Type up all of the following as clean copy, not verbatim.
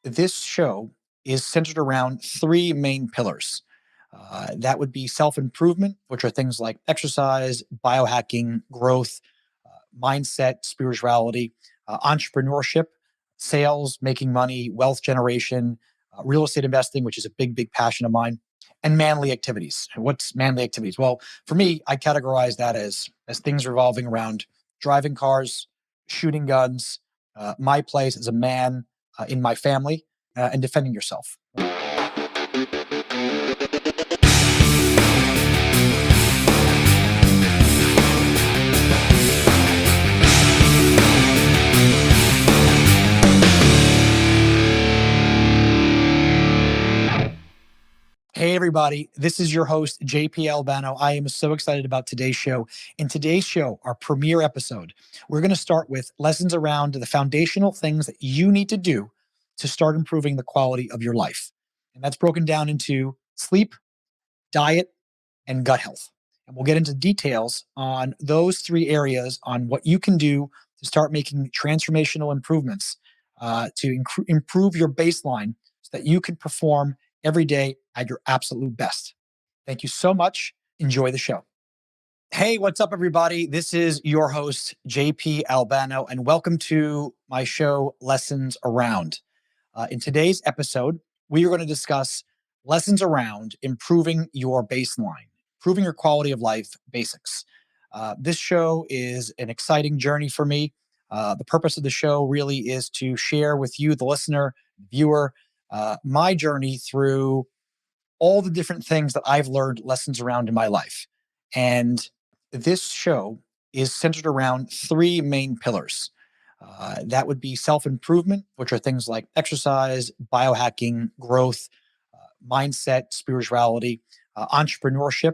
This show is centered around three main pillars. That would be self improvement, which are things like exercise, biohacking, growth, mindset, spirituality, entrepreneurship, sales, making money, wealth generation, real estate investing, which is a big passion of mine, and manly activities. And what's manly activities? Well, for me, I categorize that as things revolving around driving cars, shooting guns, my place as a man in my family, and defending yourself. Hey, everybody. This is your host, JP Albano. I am so excited about today's show. In today's show, our premiere episode, we're going to start with lessons around the foundational things that you need to do to start improving the quality of your life. And that's broken down into sleep, diet, and gut health. And we'll get into details on those three areas on what you can do to start making transformational improvements to improve your baseline so that you can perform every day at your absolute best. Thank you so much. Enjoy the show. Hey, what's up, everybody? This is your host, JP Albano, and welcome to my show, Lessons Around. In today's episode, we are going to discuss lessons around improving your baseline, improving your quality of life basics. This show is an exciting journey for me. The purpose of the show really is to share with you, the listener, viewer, my journey through all the different things that I've learned lessons around in my life. And this show is centered around three main pillars. That would be self improvement, which are things like exercise, biohacking, growth, mindset, spirituality, entrepreneurship,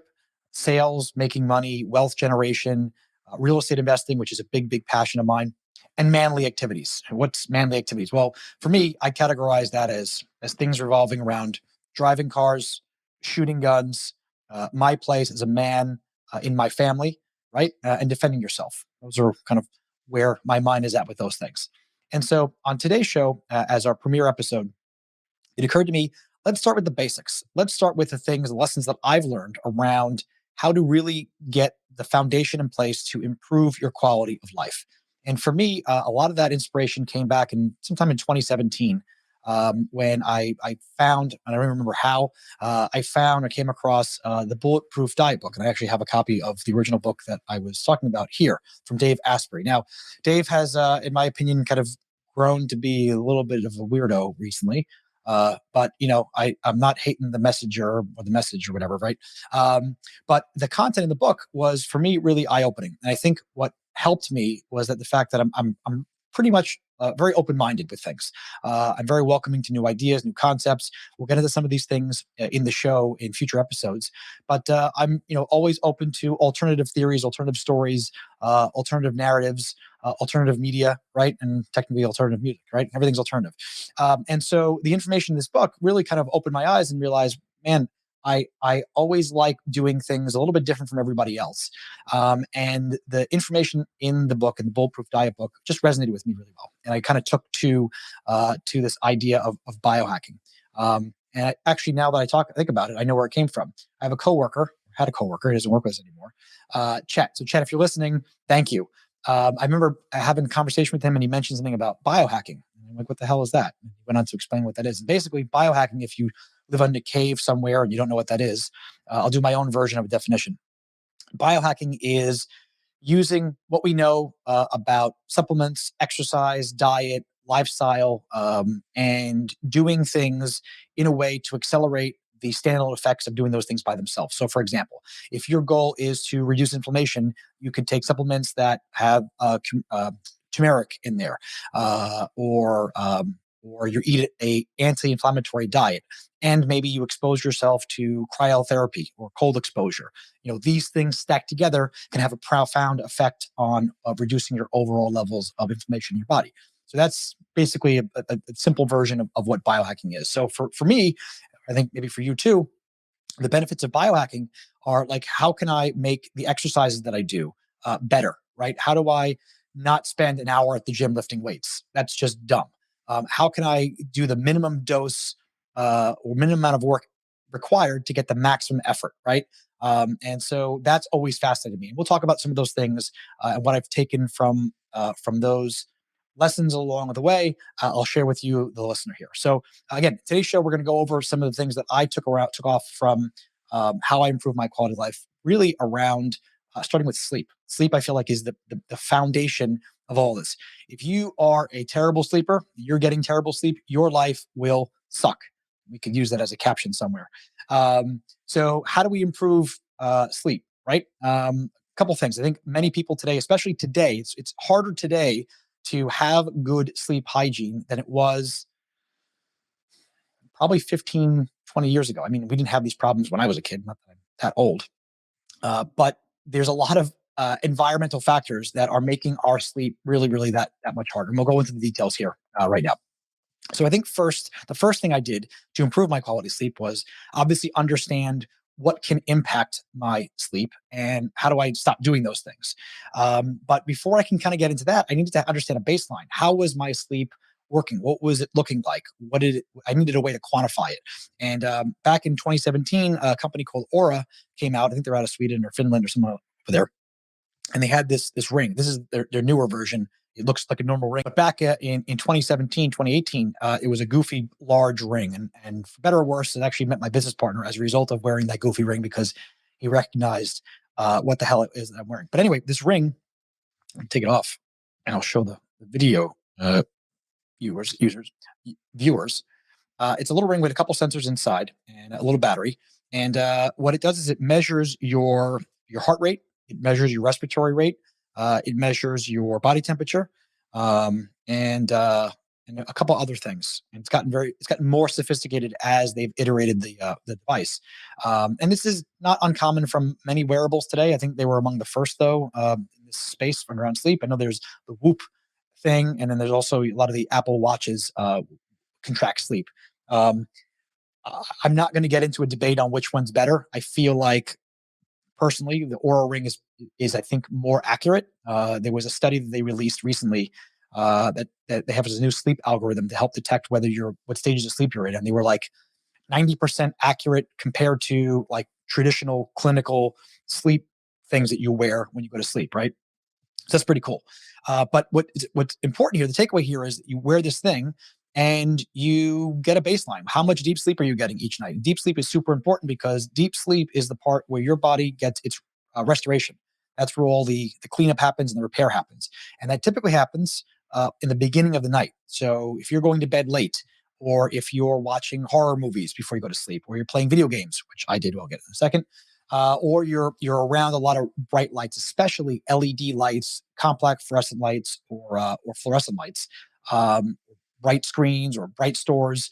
sales, making money, wealth generation, real estate investing, which is a big passion of mine, and manly activities. And what's manly activities? Well, for me, I categorize that as things revolving around driving cars, shooting guns, my place as a man in my family, right? And defending yourself. Those are kind of where my mind is at with those things. And so on today's show, as our premiere episode, it occurred to me, let's start with the basics. Let's start with the things, the lessons that I've learned around how to really get the foundation in place to improve your quality of life. And for me, a lot of that inspiration came back in sometime in 2017 when I found, and I don't remember how, I came across the Bulletproof Diet book. And I actually have a copy of the original book that I was talking about here from Dave Asprey. Now, Dave has, in my opinion, kind of grown to be a little bit of a weirdo recently. But I'm not hating the messenger or the message or whatever, right? But the content in the book was for me really eye opening, and I think what helped me was that the fact that I'm pretty much very open minded with things. I'm very welcoming to new ideas, new concepts. We'll get into some of these things in the show in future episodes. But I'm always open to alternative theories, alternative stories, alternative narratives, alternative media, right? And technically alternative music, right? Everything's alternative. And so the information in this book really kind of opened my eyes and realized, man, I always like doing things a little bit different from everybody else. And the information in the book, in the Bulletproof Diet book, just resonated with me really well. And I kind of took to this idea of biohacking. Actually, now that I think about it, I know where it came from. I have a coworker, had a coworker, he doesn't work with us anymore, Chet. So Chet, if you're listening, thank you. I remember having a conversation with him and he mentioned something about biohacking. I'm like, what the hell is that? And he went on to explain what that is. And basically, biohacking, if you live in a cave somewhere and you don't know what that is, I'll do my own version of a definition. Biohacking is using what we know about supplements, exercise, diet, lifestyle, and doing things in a way to accelerate the standalone effects of doing those things by themselves. So, for example, if your goal is to reduce inflammation, you could take supplements that have turmeric in there, or you eat a anti-inflammatory diet, and maybe you expose yourself to cryotherapy or cold exposure. These things stacked together can have a profound effect on reducing your overall levels of inflammation in your body. So that's basically a simple version of what biohacking is. So for me, I think maybe for you too, the benefits of biohacking are like, how can I make the exercises that I do better, right? How do I not spend an hour at the gym lifting weights? That's just dumb. How can I do the minimum dose or minimum amount of work required to get the maximum effort, right? And so that's always fascinated me. And we'll talk about some of those things and what I've taken from those lessons along the way. I'll share with you, the listener here. So again, today's show, we're going to go over some of the things that I took off from how I improve my quality of life, really around starting with sleep. Sleep, I feel like, is the foundation of all this. If you are a terrible sleeper, you're getting terrible sleep, your life will suck. We could use that as a caption somewhere. So, how do we improve sleep? Right? Couple things. I think many people today, especially today, it's harder today to have good sleep hygiene than it was probably 15, 20 years ago. I mean, we didn't have these problems when I was a kid, not that I'm that old. But there's a lot of environmental factors that are making our sleep really, really that much harder. And we'll go into the details here right now. So I think the first thing I did to improve my quality of sleep was obviously understand what can impact my sleep and how do I stop doing those things. But before I can kind of get into that, I needed to understand a baseline. How was my sleep working? What was it looking like? I needed a way to quantify it. And back in 2017, a company called Aura came out. I think they're out of Sweden or Finland or somewhere over there, and they had this ring. This is their newer version. It looks like a normal ring, but back in 2017, 2018, it was a goofy, large ring. And for better or worse, it actually met my business partner as a result of wearing that goofy ring because he recognized what the hell it is that I'm wearing. But anyway, this ring, I'll take it off and I'll show the video viewers. It's a little ring with a couple sensors inside and a little battery. And what it does is it measures your heart rate, it measures your respiratory rate, it measures your body temperature, and a couple other things. And it's gotten more sophisticated as they've iterated the device. And this is not uncommon from many wearables today. I think they were among the first, though, in this space around sleep. I know there's the Whoop thing, and then there's also a lot of the Apple Watches can track sleep. Um, I'm not going to get into a debate on which one's better. I feel like personally, the Oura Ring is I think more accurate. There was a study that they released recently that they have this new sleep algorithm to help detect what stages of sleep you're in, and they were like 90% accurate compared to like traditional clinical sleep things that you wear when you go to sleep, right? So that's pretty cool. But what's important here, the takeaway here is that you wear this thing and you get a baseline. How much deep sleep are you getting each night? Deep sleep is super important because deep sleep is the part where your body gets its restoration. That's where all the cleanup happens and the repair happens. And that typically happens in the beginning of the night. So if you're going to bed late, or if you're watching horror movies before you go to sleep, or you're playing video games, which I did, I'll get in a second, or you're around a lot of bright lights, especially LED lights, complex fluorescent lights, or fluorescent lights, bright screens or bright stores,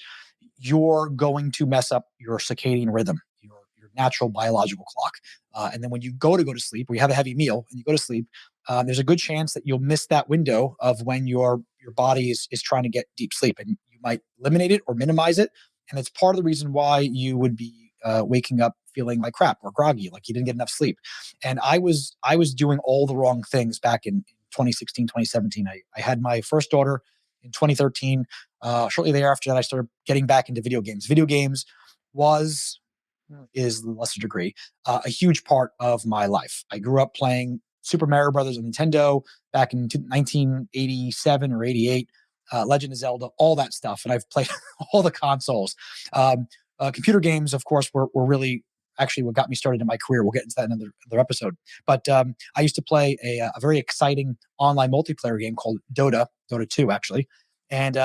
you're going to mess up your circadian rhythm, your natural biological clock. And then when you go to sleep, or you have a heavy meal and you go to sleep, there's a good chance that you'll miss that window of when your body is trying to get deep sleep, and you might eliminate it or minimize it. And it's part of the reason why you would be waking up feeling like crap or groggy, like you didn't get enough sleep. And I was doing all the wrong things back in 2016, 2017. I had my first daughter in 2013. Shortly thereafter, that I started getting back into video games. Video games was is the lesser degree a huge part of my life. I grew up playing Super Mario Brothers on Nintendo back in 1987 or 88. Legend of Zelda, all that stuff, and I've played all the consoles. Computer games, of course, were really actually what got me started in my career. We'll get into that in another episode. But I used to play a very exciting online multiplayer game called Dota 2, actually. And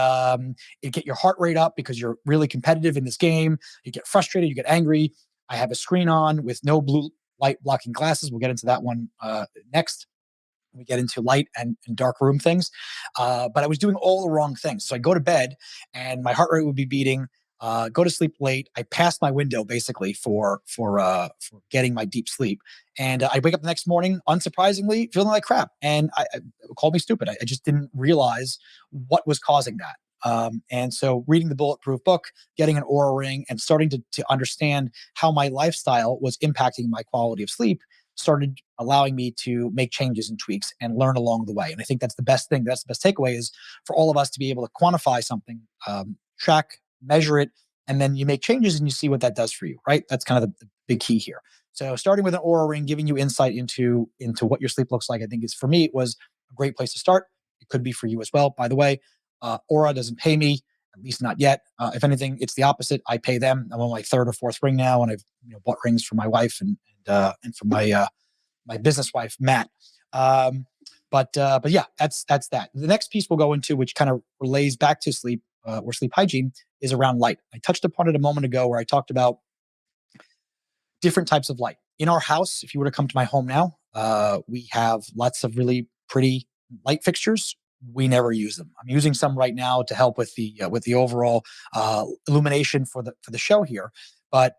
it get your heart rate up because you're really competitive in this game. You get frustrated, you get angry. I have a screen on with no blue light blocking glasses. We'll get into that one next. We get into light and dark room things. But I was doing all the wrong things. So I go to bed and my heart rate would be beating. Go to sleep late. I passed my window basically for getting my deep sleep, and I wake up the next morning, unsurprisingly, feeling like crap. And I called me stupid. I just didn't realize what was causing that. And so, reading the Bulletproof book, getting an Aura ring, and starting to understand how my lifestyle was impacting my quality of sleep, started allowing me to make changes and tweaks and learn along the way. And I think that's the best thing. That's the best takeaway, is for all of us to be able to quantify something, track, measure it, and then you make changes and you see what that does for you, right? That's kind of the big key here. So starting with an Aura Ring, giving you insight into what your sleep looks like, I think is, for me, it was a great place to start. It could be for you as well. By the way, Aura doesn't pay me, at least not yet. If anything, it's the opposite. I pay them. I'm on my third or fourth ring now, and I've bought rings for my wife and for my business wife, Matt. But yeah, that's that. The next piece we'll go into, which kind of relays back to sleep or sleep hygiene, is around light. I touched upon it a moment ago, where I talked about different types of light in our house. If you were to come to my home now, we have lots of really pretty light fixtures. We never use them. I'm using some right now to help with the overall illumination for the show here. But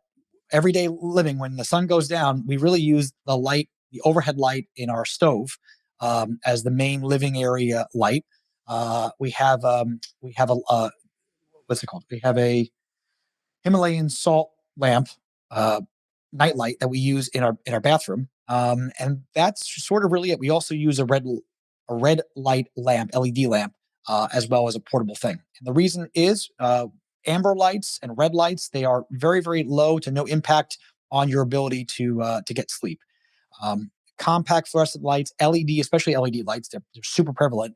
everyday living, when the sun goes down, we really use the overhead light in our stove, as the main living area light. We have a what's it called? We have a Himalayan salt lamp, uh, nightlight, that we use in our bathroom, and that's sort of really it. We also use a red light lamp, LED lamp, as well as a portable thing. And the reason is, amber lights and red lights, they are very, very low to no impact on your ability to get sleep. Compact fluorescent lights, LED, especially LED lights, they're super prevalent.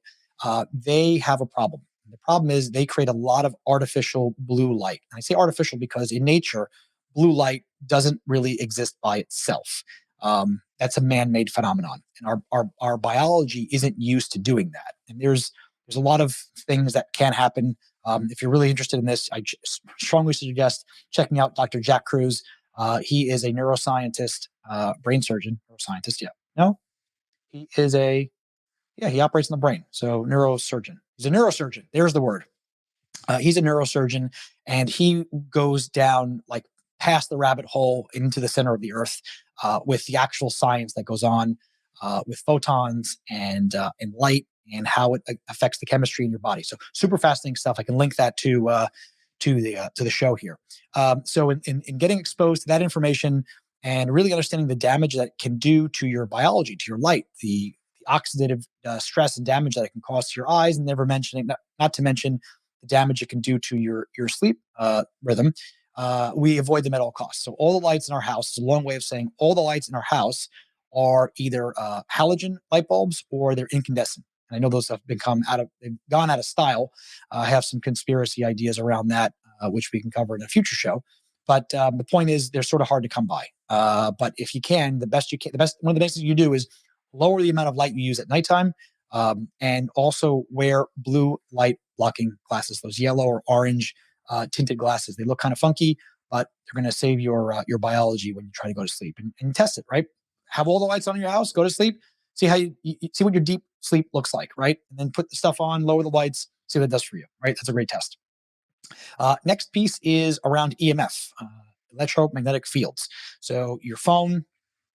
They have a problem. The problem is they create a lot of artificial blue light. And I say artificial because in nature, blue light doesn't really exist by itself. That's a man-made phenomenon, and our biology isn't used to doing that. And there's a lot of things that can happen. If you're really interested in this, I strongly suggest checking out Dr. Jack Cruz. He is a neuroscientist, brain surgeon, neuroscientist. Yeah, no, he is a yeah. He operates in the brain, so neurosurgeon. He's a neurosurgeon. There's the word. He's a neurosurgeon, and he goes down like past the rabbit hole into the center of the earth, with the actual science that goes on with photons and light, and how it affects the chemistry in your body. So super fascinating stuff. I can link that to the show here. So in getting exposed to that information and really understanding the damage that it can do to your biology, to your light, the oxidative stress and damage that it can cause to your eyes, and never mentioning not to mention the damage it can do to your sleep rhythm. We avoid them at all costs. So all the lights in our house is a long way of saying all the lights in our house are either halogen light bulbs or they're incandescent. And I know those have they've gone out of style. I have some conspiracy ideas around that, which we can cover in a future show. But the point is, they're sort of hard to come by. But if you can, one of the best things you do is lower the amount of light you use at nighttime, and also wear blue light blocking glasses, those yellow or orange tinted glasses. They look kind of funky, but they're going to save your biology when you try to go to sleep, and test it, right? Have all the lights on in your house, go to sleep, see how you see what your deep sleep looks like, right? And then put the stuff on, lower the lights, see what it does for you, right? That's a great test. Next piece is around EMF, electromagnetic fields. So your phone,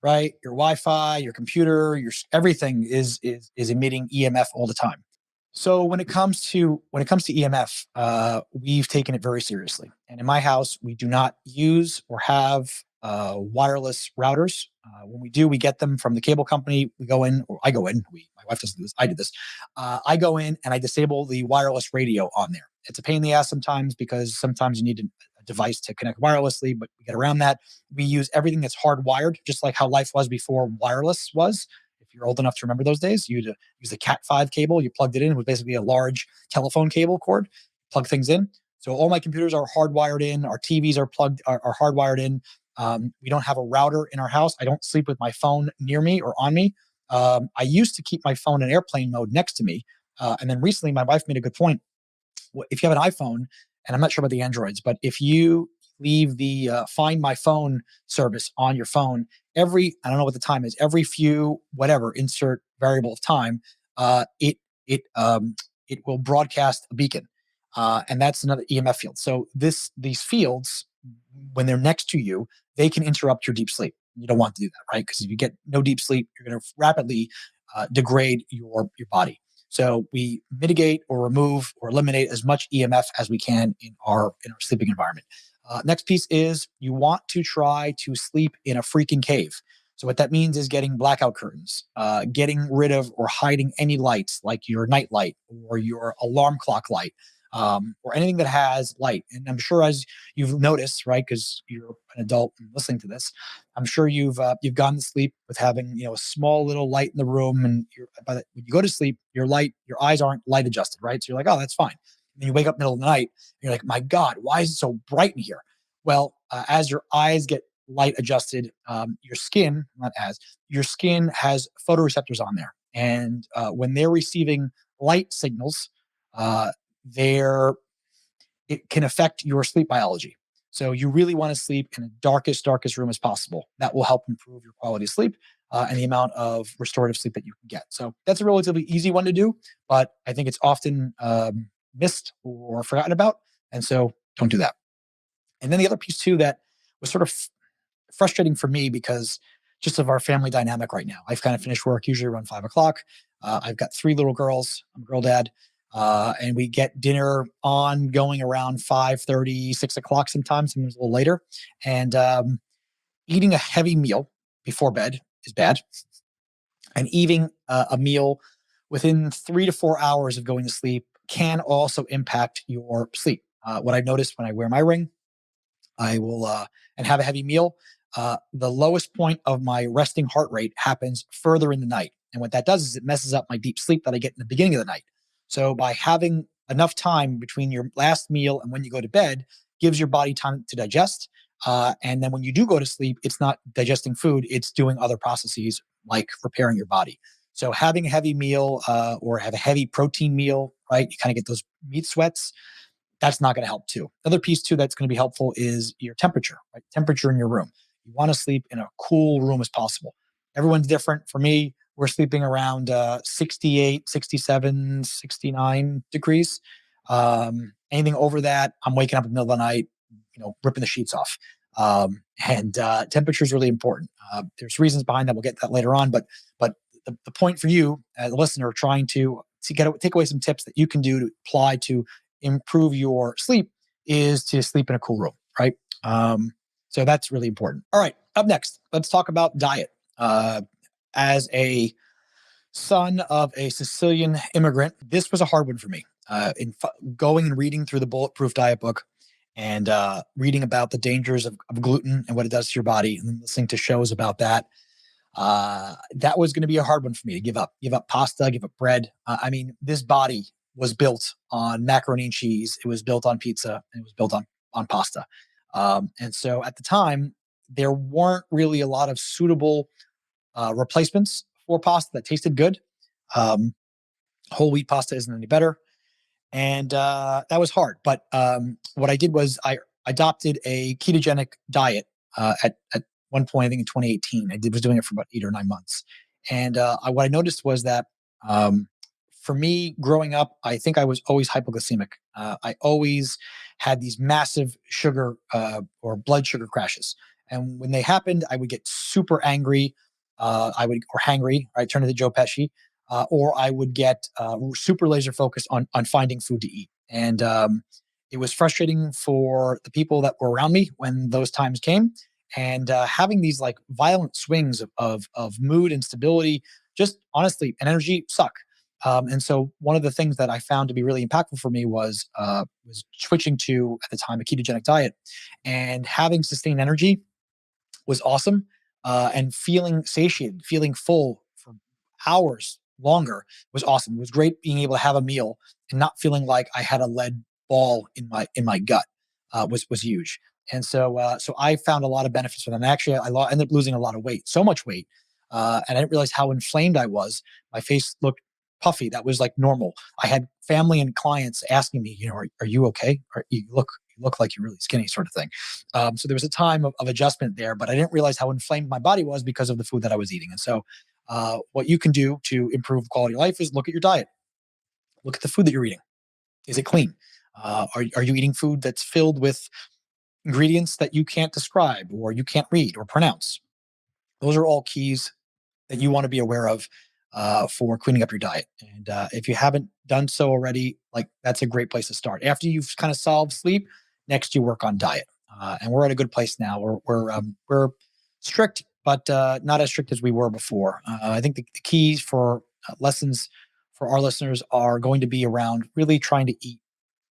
right? Your Wi-Fi, your computer, your everything is emitting EMF all the time. So when it comes to EMF, we've taken it very seriously. And in my house, we do not use or have wireless routers. When we do, we get them from the cable company. We go in, or I go in. My wife doesn't do this. I did this. I go in and I disable the wireless radio on there. It's a pain in the ass sometimes, because sometimes you need a device to connect wirelessly, but we get around that. We use everything that's hardwired, just like how life was before wireless was. If you're old enough to remember those days, you'd use a Cat5 cable. You plugged it in. It was basically a large telephone cable cord. Plug things in. So all my computers are hardwired in. Our TVs are hardwired in. We don't have a router in our house. I don't sleep with my phone near me or on me. I used to keep my phone in airplane mode next to me. And then recently, my wife made a good point. If you have an iPhone, and I'm not sure about the Androids, but if you leave the Find My Phone service on your phone, I don't know what the time is, every few, whatever, insert variable of time, it will broadcast a beacon. And that's another EMF field. So these fields, when they're next to you, they can interrupt your deep sleep. You don't want to do that, right? Because if you get no deep sleep, you're going to rapidly degrade your body. So we mitigate or remove or eliminate as much EMF as we can in our sleeping environment. Next piece is you want to try to sleep in a freaking cave. So what that means is getting blackout curtains, getting rid of or hiding any lights like your night light or your alarm clock light, or anything that has light. And I'm sure, as you've noticed, right, because you're an adult and listening to this, I'm sure you've gone to sleep with having a small little light in the room, and when you go to sleep, your eyes aren't light adjusted, right? So you're like, oh, that's fine. And then you wake up middle of the night, and you're like, my God, why is it so bright in here? Well, as your eyes get light adjusted, your skin, not as, your skin has photoreceptors on there. And when they're receiving light signals, uh, they're, it can affect your sleep biology. So you really want to sleep in the darkest room as possible. That will help improve your quality of sleep, and the amount of restorative sleep that you can get. So that's a relatively easy one to do, but I think it's often missed or forgotten about. And so don't do that. And then the other piece too that was sort of frustrating for me because just of our family dynamic right now. I've kind of finished work usually around 5 o'clock. I've got three little girls. I'm a girl dad. And we get dinner on going around 5:30, 6 o'clock sometimes a little later. And eating a heavy meal before bed is bad. And eating a meal within 3 to 4 hours of going to sleep can also impact your sleep. What I've noticed when I wear my ring, I will and have a heavy meal. The lowest point of my resting heart rate happens further in the night, and what that does is it messes up my deep sleep that I get in the beginning of the night. So by having enough time between your last meal and when you go to bed, gives your body time to digest. And then when you do go to sleep, it's not digesting food; it's doing other processes like repairing your body. So having a heavy meal, or have a heavy protein meal, right? You kind of get those meat sweats, that's not going to help too. Another piece too that's going to be helpful is your temperature, right? Temperature in your room. You want to sleep in a cool room as possible. Everyone's different. For me, we're sleeping around 68, 67, 69 degrees. Anything over that, I'm waking up in the middle of the night, ripping the sheets off. And temperature is really important. There's reasons behind that. We'll get that later on. But the point for you as a listener trying to take away some tips that you can do to apply to improve your sleep is to sleep in a cool room, right? So that's really important. All right, up next, let's talk about diet. As a son of a Sicilian immigrant, this was a hard one for me. Going and reading through the Bulletproof diet book and reading about the dangers of gluten and what it does to your body, and then listening to shows about that, that was going to be a hard one for me to give up pasta, give up bread. I mean, this body was built on macaroni and cheese. It was built on pizza, and it was built on pasta. And so at the time, there weren't really a lot of suitable replacements for pasta that tasted good. Um, Whole wheat pasta isn't any better, and that was hard. But what I did was I adopted a ketogenic diet at one point. I think in 2018, was doing it for about 8 or 9 months, and what I noticed was that um, for me growing up, I think I was always hypoglycemic. I always had these massive sugar or blood sugar crashes, and when they happened, I would get super angry. Or hangry. Right, turn into Joe Pesci, or I would get super laser focused on finding food to eat. And it was frustrating for the people that were around me when those times came. And having these like violent swings of mood and stability, just honestly, and energy suck. And so one of the things that I found to be really impactful for me was switching to at the time a ketogenic diet and having sustained energy was awesome. And feeling satiated, feeling full for hours longer was awesome. It was great being able to have a meal and not feeling like I had a lead ball in my gut. Was huge. And so I found a lot of benefits from that. And actually, ended up losing a lot of weight, so much weight, and I didn't realize how inflamed I was. My face looked puffy. That was like normal. I had family and clients asking me, are you okay? Or you look like you're really skinny, sort of thing. So there was a time of adjustment there, but I didn't realize how inflamed my body was because of the food that I was eating. And so, what you can do to improve quality of life is look at your diet. Look at the food that you're eating. Is it clean? Are you eating food that's filled with ingredients that you can't describe or you can't read or pronounce? Those are all keys that you want to be aware of for cleaning up your diet. And if you haven't done so already, like that's a great place to start. After you've kind of solved sleep, next you work on diet. And we're at a good place now. We're strict but not as strict as we were before. I think the keys for lessons for our listeners are going to be around really trying to eat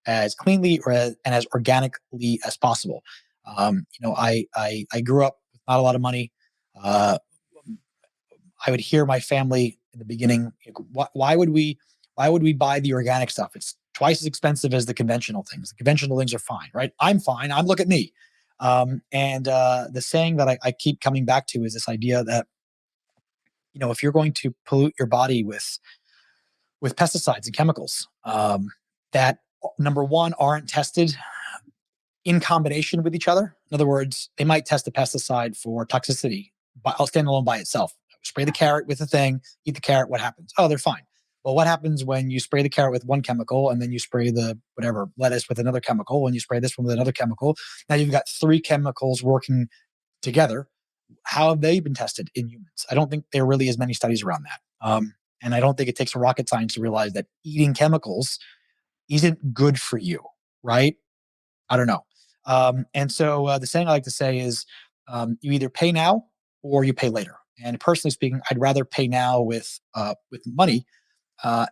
as cleanly and as organically as possible. I grew up with not a lot of money. Uh, I would hear my family in the beginning, why would we buy the organic stuff? It's twice as expensive as the conventional things. The conventional things are fine, right? I'm fine. Look at me. And the saying that I keep coming back to is this idea that, if you're going to pollute your body with pesticides and chemicals, that number one aren't tested in combination with each other. In other words, they might test a pesticide for toxicity, but I'll stand alone by itself. Spray the carrot with a thing, eat the carrot. What happens? Oh, they're fine. Well, what happens when you spray the carrot with one chemical and then you spray the whatever lettuce with another chemical and you spray this one with another chemical? Now you've got three chemicals working together. How have they been tested in humans? I don't think there really is many studies around that. And I don't think it takes a rocket science to realize that eating chemicals isn't good for you, right? I don't know. And so the saying I like to say is, you either pay now or you pay later. And personally speaking, I'd rather pay now with money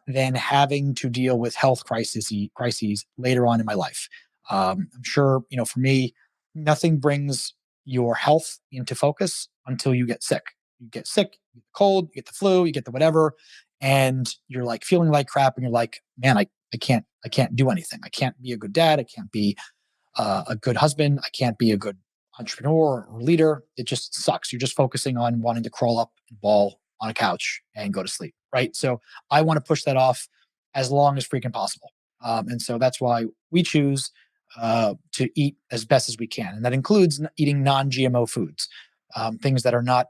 than having to deal with health crises later on in my life. I'm sure, for me, nothing brings your health into focus until you get sick. You get sick, you get the cold, you get the flu, you get the whatever, and you're like feeling like crap, and you're like, man, I can't do anything. I can't be a good dad. I can't be a good husband. I can't be a good entrepreneur or leader. It just sucks. You're just focusing on wanting to crawl up and ball on a couch and go to sleep, right? So I want to push that off as long as freaking possible. And so that's why we choose to eat as best as we can. And that includes eating non GMO foods, things that are not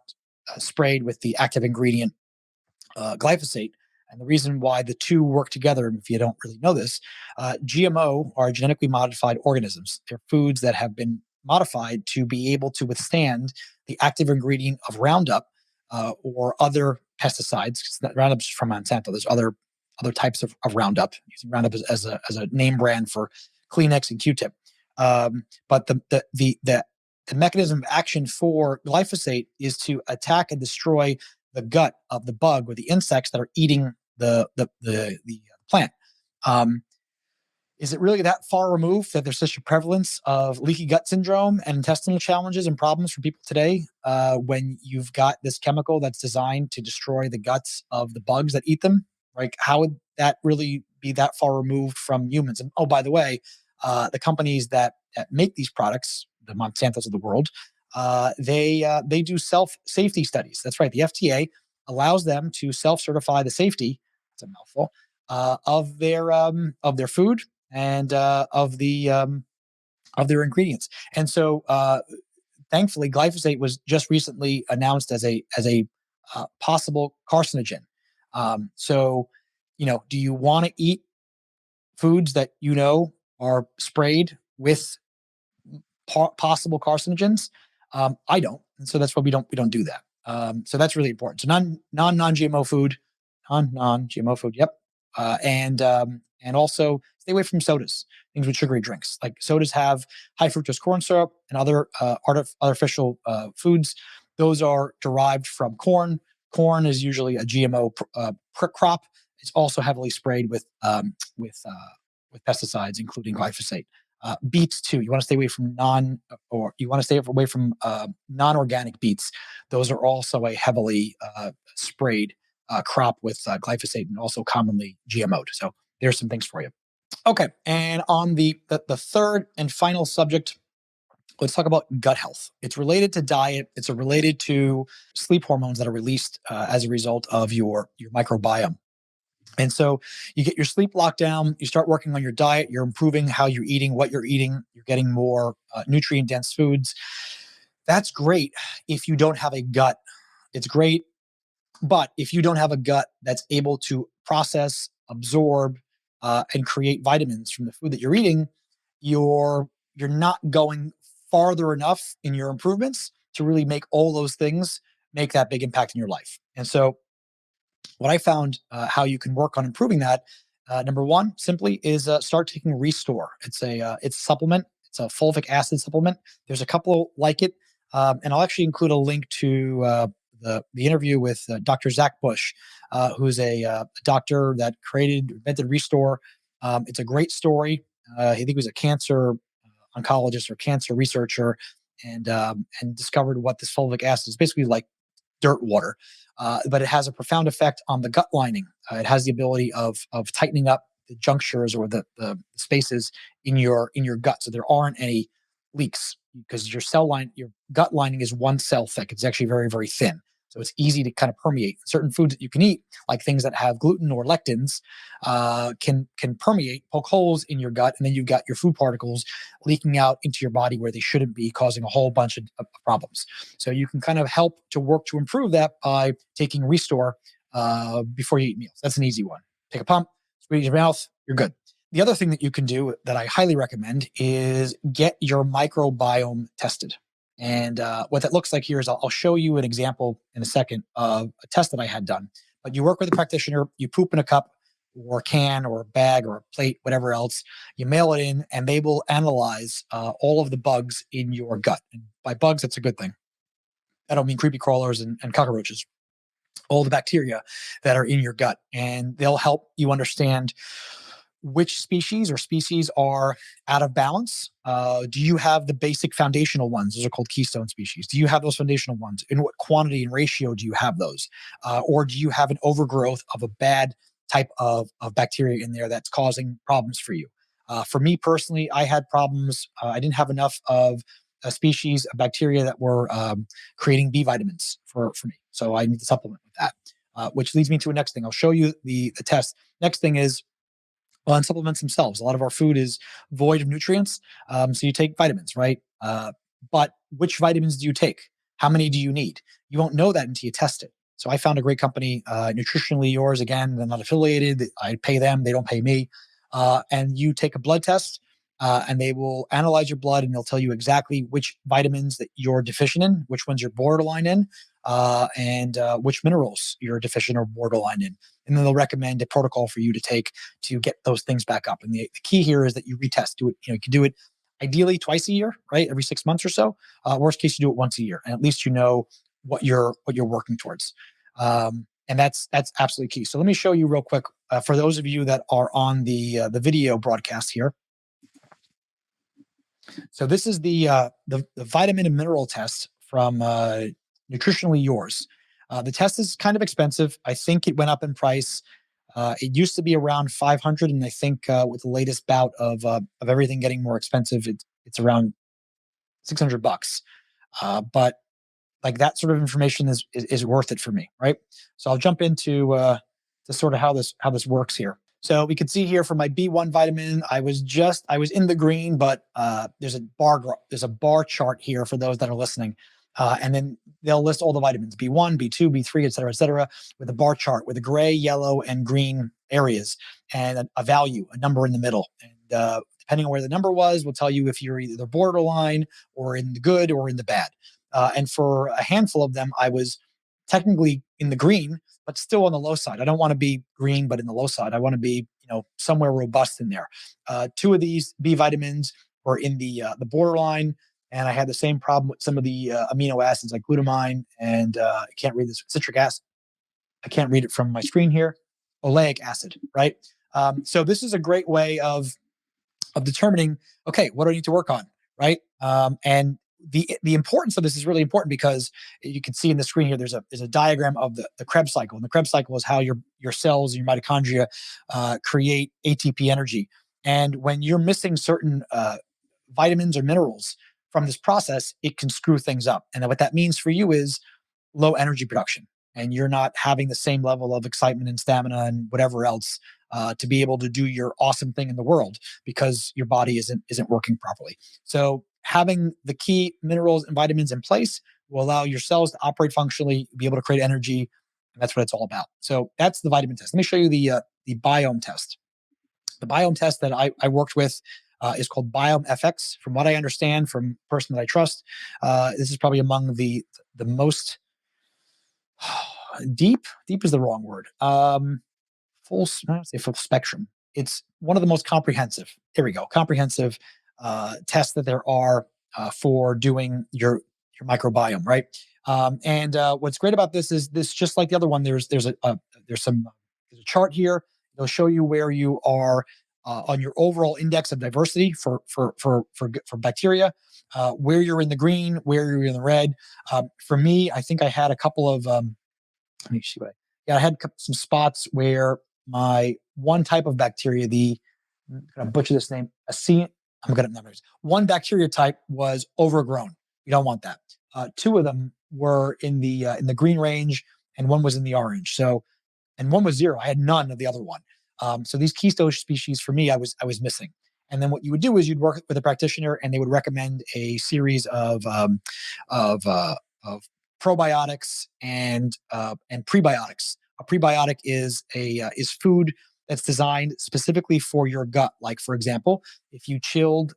sprayed with the active ingredient glyphosate. And the reason why the two work together, if you don't really know this, GMO are genetically modified organisms. They're foods that have been modified to be able to withstand the active ingredient of Roundup or other pesticides. Roundup's from Monsanto. There's other types of Roundup. Using Roundup as a name brand for Kleenex and Q-tip. But the mechanism of action for glyphosate is to attack and destroy the gut of the bug or the insects that are eating the plant. Um, is it really that far removed that there's such a prevalence of leaky gut syndrome and intestinal challenges and problems for people today when you've got this chemical that's designed to destroy the guts of the bugs that eat them? Like, how would that really be that far removed from humans? And oh, by the way, the companies that make these products, the Monsantos of the world, they do self safety studies. That's right. The FDA allows them to self certify the safety. It's a mouthful of their food and of their ingredients. And so, thankfully, glyphosate was just recently announced as a possible carcinogen. So, do you want to eat foods that are sprayed with possible carcinogens? I don't, and so that's why we don't do that. So that's really important. So non GMO food, non GMO food. Yep, and also stay away from sodas, things with sugary drinks. Like sodas have high fructose corn syrup and other artificial foods. Those are derived from corn. Corn is usually a GMO crop. It's also heavily sprayed with pesticides, including glyphosate. Beets too. You want to stay away from non-organic beets. Those are also a heavily sprayed crop with glyphosate and also commonly GMO'd. So there's some things for you. Okay, and on the third and final subject, let's talk about gut health. It's related to diet. It's related to sleep hormones that are released as a result of your microbiome. And so you get your sleep locked down, you start working on your diet, you're improving how you're eating, what you're eating, you're getting more nutrient dense foods. That's great if you don't have a gut. It's great. But if you don't have a gut that's able to process, absorb, and create vitamins from the food that you're eating, you're not going farther enough in your improvements to really make all those things make that big impact in your life. And so what I found how you can work on improving that, number one, simply is start taking Restore. It's a supplement. It's a fulvic acid supplement. There's a couple like it. And I'll actually include a link to the interview with Dr. Zach Bush, who's a doctor that invented Restore. It's a great story. I think he was a cancer oncologist or cancer researcher, and discovered what this fulvic acid is basically like dirt water, but it has a profound effect on the gut lining. It has the ability of tightening up the junctures or the spaces in your gut, so there aren't any leaks because your gut lining is one cell thick. It's actually very very thin. So it's easy to kind of permeate. Certain foods that you can eat, like things that have gluten or lectins, can permeate, poke holes in your gut, and then you've got your food particles leaking out into your body where they shouldn't be, causing a whole bunch of problems. So you can kind of help to work to improve that by taking Restore before you eat meals. That's an easy one. Take a pump, squeeze your mouth, you're good. The other thing that you can do that I highly recommend is get your microbiome tested. And what that looks like here is I'll show you an example in a second of a test that I had done. But you work with a practitioner, you poop in a cup or a can or a bag or a plate, whatever else, you mail it in, and they will analyze all of the bugs in your gut. And by bugs, that's a good thing. I don't mean creepy crawlers and cockroaches, all the bacteria that are in your gut. And they'll help you understand which species or species are out of balance. Do you have the basic foundational ones? Those are called keystone species. Do you have those foundational ones? In what quantity and ratio do you have those? Or do you have an overgrowth of a bad type of bacteria in there that's causing problems for you? For me personally, I had problems. I didn't have enough of a species of bacteria that were creating B vitamins for me. So I need to supplement with that, which leads me to a next thing. I'll show you the test. Next thing is, well, and supplements themselves. A lot of our food is void of nutrients. So you take vitamins, right? But which vitamins do you take? How many do you need? You won't know that until you test it. So I found a great company, Nutritionally Yours. Again, they're not affiliated. I pay them. They don't pay me. And you take a blood test, and they will analyze your blood, and they'll tell you exactly which vitamins that you're deficient in, which ones you're borderline in, and which minerals you're deficient or borderline in. And then they'll recommend a protocol for you to take to get those things back up. And the key here is that you retest. Do it. You can do it ideally twice a year, right? Every 6 months or so. Worst case, you do it once a year, and at least you know what you're working towards. And that's absolutely key. So let me show you real quick for those of you that are on the video broadcast here. So this is the vitamin and mineral test from Nutritionally Yours. The test is kind of expensive. I think it went up in price. It used to be around 500, and I think with the latest bout of everything getting more expensive, it's around $600. But like that sort of information is worth it for me, right? So I'll jump into to sort of how this works here. So we can see here for my B1 vitamin, I was in the green, but there's a bar chart here for those that are listening. And then they'll list all the vitamins, B1, B2, B3, et cetera, with a bar chart with the gray, yellow, and green areas and a value, a number in the middle. And depending on where the number was, will tell you if you're either borderline or in the good or in the bad. And for a handful of them, I was technically in the green, but still on the low side. I don't want to be green, but in the low side. I want to be, somewhere robust in there. Two of these B vitamins were in the borderline, and I had the same problem with some of the amino acids like glutamine and I can't read this, citric acid. I can't read it from my screen here. Oleic acid, right? So this is a great way of determining, okay, what do I need to work on, right? And the importance of this is really important because you can see in the screen here, there's a diagram of the Krebs cycle, and the Krebs cycle is how your cells and your mitochondria create ATP energy. And when you're missing certain vitamins or minerals from this process, it can screw things up. And what that means for you is low energy production, and you're not having the same level of excitement and stamina and whatever else to be able to do your awesome thing in the world because your body isn't working properly. So having the key minerals and vitamins in place will allow your cells to operate functionally, be able to create energy, and that's what it's all about. So that's the vitamin test. Let me show you the biome test. The biome test that I worked with is called Biome FX. From what I understand from a person that I trust, this is probably among the most deep is the wrong word. I don't say full spectrum. It's one of the most comprehensive. Here we go. Comprehensive tests that there are for doing your your microbiome, right? And what's great about this is this, just like the other one, there's a chart here. It'll show you where you are on your overall index of diversity for bacteria, where you're in the green, where you're in the red. For me, I think I had a couple of let me see what I yeah, I had some spots where my one type of bacteria, I'm gonna butcher this name, acin I'm gonna numbers. One bacteria type was overgrown. You don't want that. Two of them were in the green range, and one was in the orange. So, and one was zero. I had none of the other one. So these keystone species for me, I was missing. And then what you would do is you'd work with a practitioner, and they would recommend a series of of probiotics and prebiotics. A prebiotic is food that's designed specifically for your gut. Like, for example, if you chilled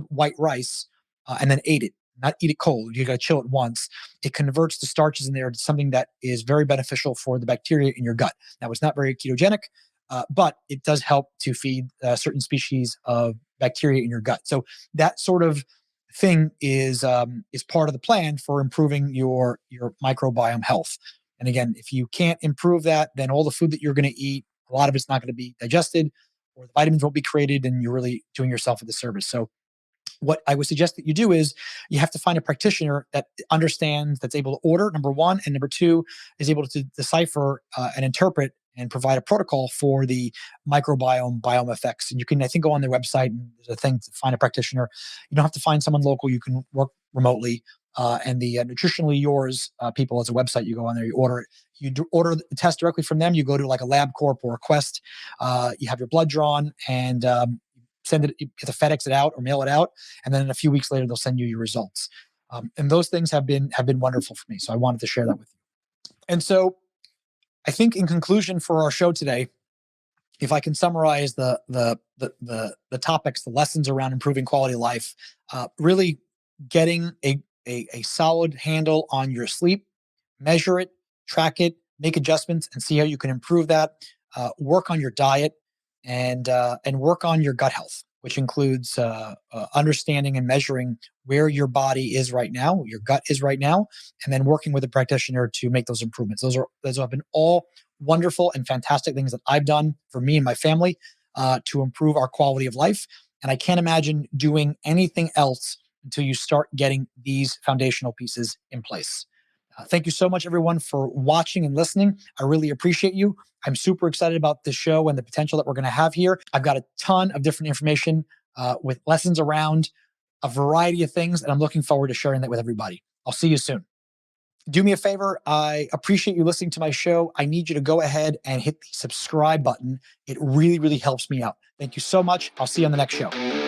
white rice and then ate it, not eat it cold, you got to chill it once. It converts the starches in there to something that is very beneficial for the bacteria in your gut. Now, it's not very ketogenic, but it does help to feed certain species of bacteria in your gut. So that sort of thing is part of the plan for improving your microbiome health. And again, if you can't improve that, then all the food that you're going to eat, a lot of it's not going to be digested, or the vitamins won't be created, and you're really doing yourself a disservice. So what I would suggest that you do is you have to find a practitioner that understands, that's able to order, number one, and number two, is able to decipher and interpret and provide a protocol for the biome effects. And you can, I think, go on their website, and there's a thing to find a practitioner. You don't have to find someone local. You can work remotely. And the Nutritionally Yours people, as a website, you go on there, you order it. Order the test directly from them. You go to like a LabCorp or a Quest. You have your blood drawn, and send it, you have to FedEx it out or mail it out, and then a few weeks later they'll send you your results. And those things have been wonderful for me. So I wanted to share that with you. And so I think, in conclusion for our show today, if I can summarize the topics, the lessons around improving quality of life, really getting a solid handle on your sleep, measure it, track it, make adjustments, and see how you can improve that. Work on your diet, and work on your gut health, which includes understanding and measuring where your body is right now, your gut is right now, and then working with a practitioner to make those improvements. Those have been all wonderful and fantastic things that I've done for me and my family to improve our quality of life. And I can't imagine doing anything else until you start getting these foundational pieces in place. Thank you so much, everyone, for watching and listening. I really appreciate you. I'm super excited about this show and the potential that we're going to have here. I've got a ton of different information with lessons around a variety of things, and I'm looking forward to sharing that with everybody. I'll see you soon. Do me a favor. I appreciate you listening to my show. I need you to go ahead and hit the subscribe button. It really, really helps me out. Thank you so much. I'll see you on the next show.